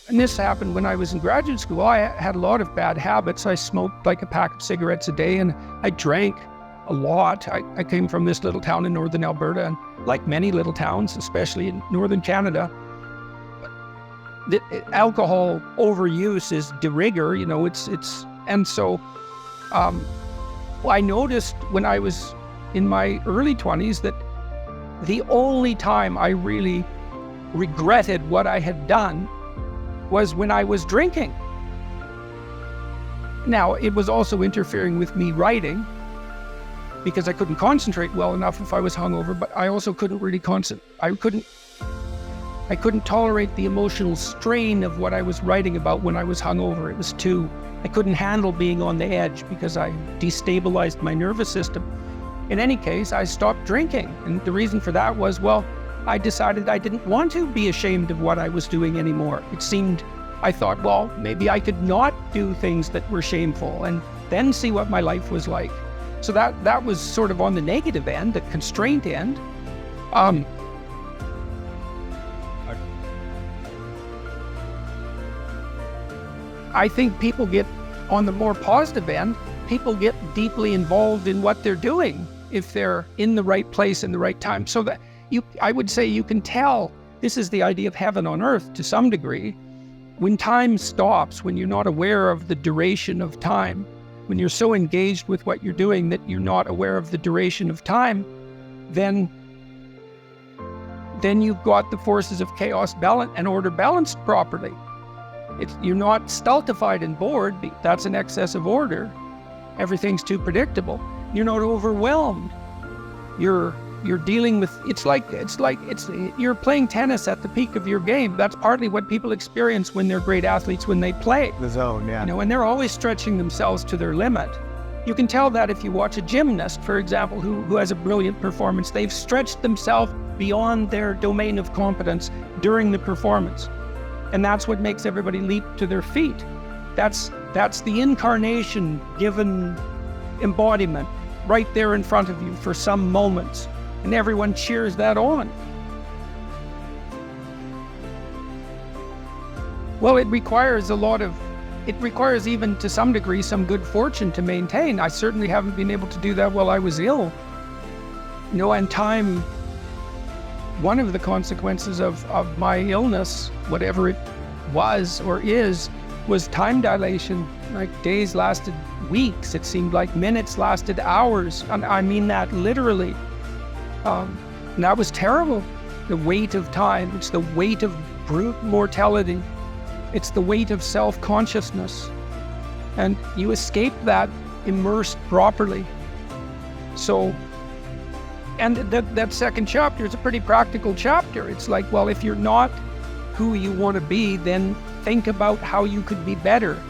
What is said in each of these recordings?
and this happened when I was in graduate school. I had a lot of bad habits. I smoked like a pack of cigarettes a day, and I drank a lot. I came from this little town in northern Alberta, and like many little towns, especially in northern Canada, alcohol overuse is de rigueur, and so I noticed when I was in my early 20s that the only time I really regretted what I had done was when I was drinking. Now, it was also interfering with me writing because I couldn't concentrate well enough if I was hungover, but I also couldn't really I couldn't tolerate the emotional strain of what I was writing about when I was hungover. I couldn't handle being on the edge because I destabilized my nervous system. In any case, I stopped drinking. And the reason for that was, I decided I didn't want to be ashamed of what I was doing anymore. I thought, maybe I could not do things that were shameful and then see what my life was like. So that was sort of on the negative end, the constraint end. I think people get, on the more positive end, people get deeply involved in what they're doing if they're in the right place in the right time. So that I would say you can tell, this is the idea of heaven on earth to some degree. When time stops, when you're not aware of the duration of time, when you're so engaged with what you're doing that you're not aware of the duration of time, then you've got the forces of chaos and order balanced properly. You're not stultified and bored. That's an excess of order. Everything's too predictable. You're not overwhelmed. You're dealing with, you're playing tennis at the peak of your game. That's partly what people experience when they're great athletes, when they play. The zone, yeah. And they're always stretching themselves to their limit. You can tell that if you watch a gymnast, for example, who has a brilliant performance. They've stretched themselves beyond their domain of competence during the performance. And that's what makes everybody leap to their feet. That's the incarnation given embodiment right there in front of you for some moments. And everyone cheers that on. Well, it requires even to some degree some good fortune to maintain. I certainly haven't been able to do that while I was ill. And time, one of the consequences of my illness, whatever it was or is, was time dilation. Like days lasted weeks. It seemed like minutes lasted hours. And I mean that literally. And that was terrible. The weight of time. It's the weight of brute mortality. It's the weight of self-consciousness. And you escape that immersed properly. So, and that second chapter is a pretty practical chapter. It's like, if you're not who you want to be, then think about how you could be better.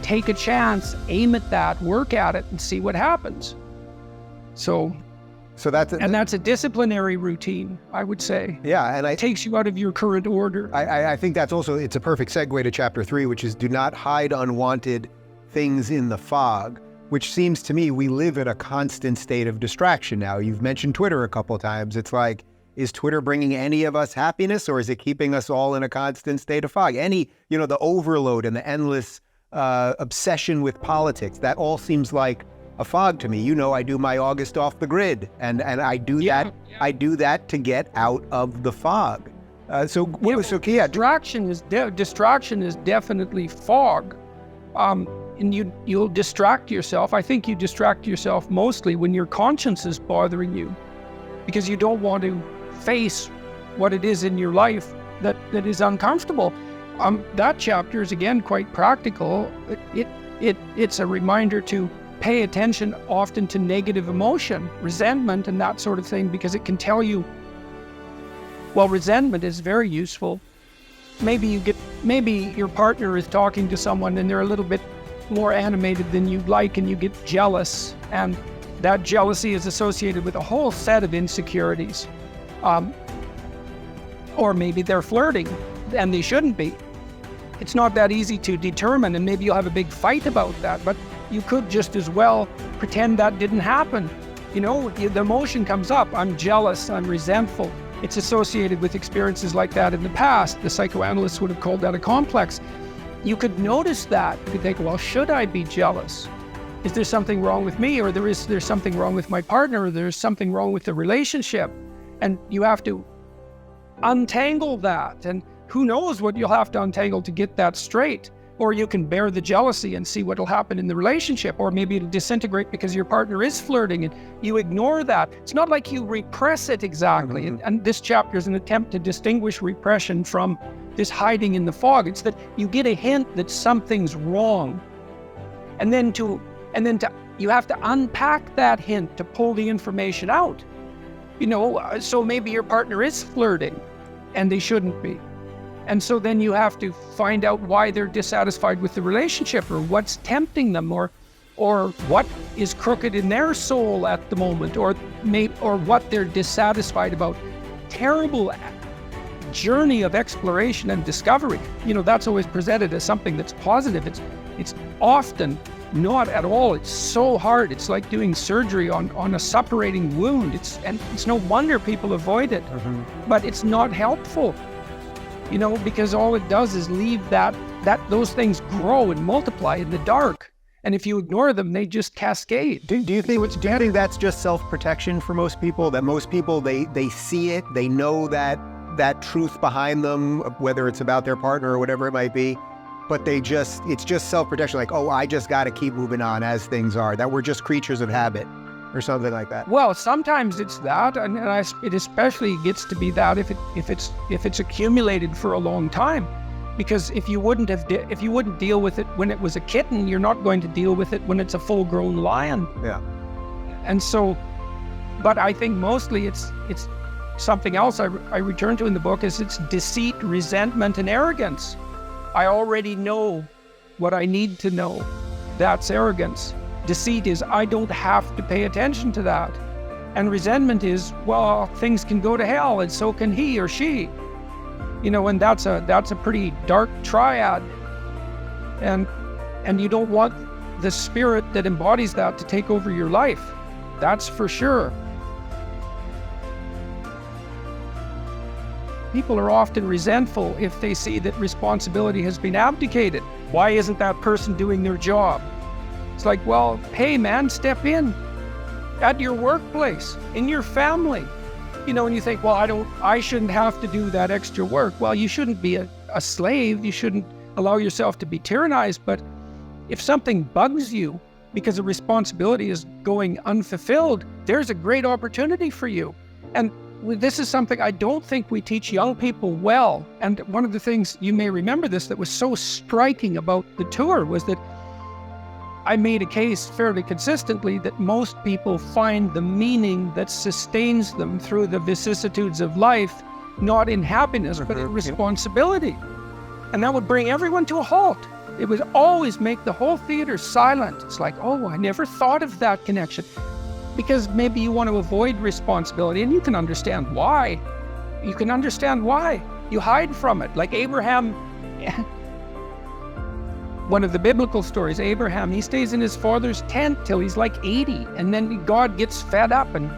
Take a chance, aim at that, work at it, and see what happens. So that's a disciplinary routine, I would say. Yeah, and it takes you out of your current order. I think that's also, it's a perfect segue to chapter 3, which is do not hide unwanted things in the fog, which seems to me we live in a constant state of distraction now. You've mentioned Twitter a couple of times. It's like, is Twitter bringing any of us happiness, or is it keeping us all in a constant state of fog? The overload and the endless obsession with politics, that all seems like a fog to me. I do my August off the grid, and I do that. I do that to get out of the fog. Distraction is definitely fog, and you'll distract yourself. I think you distract yourself mostly when your conscience is bothering you, because you don't want to face what it is in your life that is uncomfortable. That chapter is again quite practical. It's a reminder to pay attention often to negative emotion, resentment and that sort of thing, because it can tell you, resentment is very useful. Maybe your partner is talking to someone and they're a little bit more animated than you'd like, and you get jealous, and that jealousy is associated with a whole set of insecurities. Or maybe they're flirting and they shouldn't be. It's not that easy to determine, and maybe you'll have a big fight about that, but you could just as well pretend that didn't happen. The emotion comes up. I'm jealous, I'm resentful. it's associated with experiences like that in the past. The psychoanalysts would have called that a complex. You could notice that. You could think, well, should I be jealous? Is there something wrong with me? Or there's something wrong with my partner? Or there's something wrong with the relationship? And you have to untangle that. And who knows what you'll have to untangle to get that straight. Or you can bear the jealousy and see what'll happen in the relationship. Or maybe it'll disintegrate because your partner is flirting and you ignore that. It's not like you repress it exactly. And this chapter is an attempt to distinguish repression from this hiding in the fog. It's that you get a hint that something's wrong. And then you have to unpack that hint to pull the information out. So maybe your partner is flirting and they shouldn't be. And so then you have to find out why they're dissatisfied with the relationship, or what's tempting them, or what is crooked in their soul at the moment, or what they're dissatisfied about. Terrible journey of exploration and discovery. That's always presented as something that's positive. It's often not at all. It's so hard. It's like doing surgery on a suppurating wound. It's no wonder people avoid it. But it's not helpful. Because all it does is leave those things grow and multiply in the dark. And if you ignore them, they just cascade. Do you think that's just self-protection for most people? That most people, they see it, they know that truth behind them, whether it's about their partner or whatever it might be, but it's just self-protection, like, oh, I just got to keep moving on as things are, that we're just creatures of habit or something like that? Well, sometimes it's that, and it especially gets to be that if it's accumulated for a long time, because if you wouldn't deal with it when it was a kitten, you're not going to deal with it when it's a full-grown lion. Yeah. And so, but I think mostly it's something else I return to in the book is it's deceit, resentment, and arrogance. I already know what I need to know. That's arrogance. Deceit is, I don't have to pay attention to that. And resentment is, well, things can go to hell and so can he or she. And that's a pretty dark triad. And you don't want the spirit that embodies that to take over your life. That's for sure. People are often resentful if they see that responsibility has been abdicated. Why isn't that person doing their job? It's like, well, hey man, step in at your workplace, in your family. And you think, well, I shouldn't have to do that extra work. Well, you shouldn't be a slave. You shouldn't allow yourself to be tyrannized. But if something bugs you because a responsibility is going unfulfilled, there's a great opportunity for you. And this is something I don't think we teach young people well. And one of the things, you may remember this, that was so striking about the tour was that I made a case fairly consistently that most people find the meaning that sustains them through the vicissitudes of life, not in happiness, but in responsibility. And that would bring everyone to a halt. It would always make the whole theater silent. It's like, oh, I never thought of that connection. Because maybe you want to avoid responsibility, and you can understand why. You can understand why. You hide from it. Like Abraham, one of the biblical stories, Abraham, he stays in his father's tent till he's like 80, and then God gets fed up and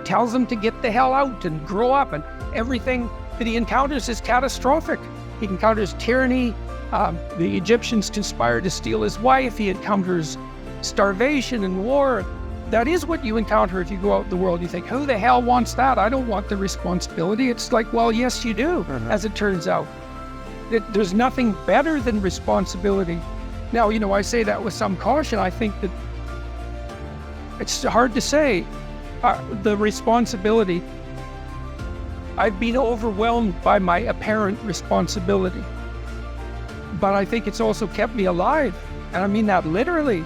tells him to get the hell out and grow up, and everything that he encounters is catastrophic. He encounters tyranny. The Egyptians conspire to steal his wife. He encounters starvation and war. That is what you encounter if you go out in the world. You think, who the hell wants that? I don't want the responsibility. It's like, well, yes, you do, as it turns out. There's nothing better than responsibility. Now, I say that with some caution. I think that it's hard to say. The responsibility, I've been overwhelmed by my apparent responsibility. But I think it's also kept me alive. And I mean that literally.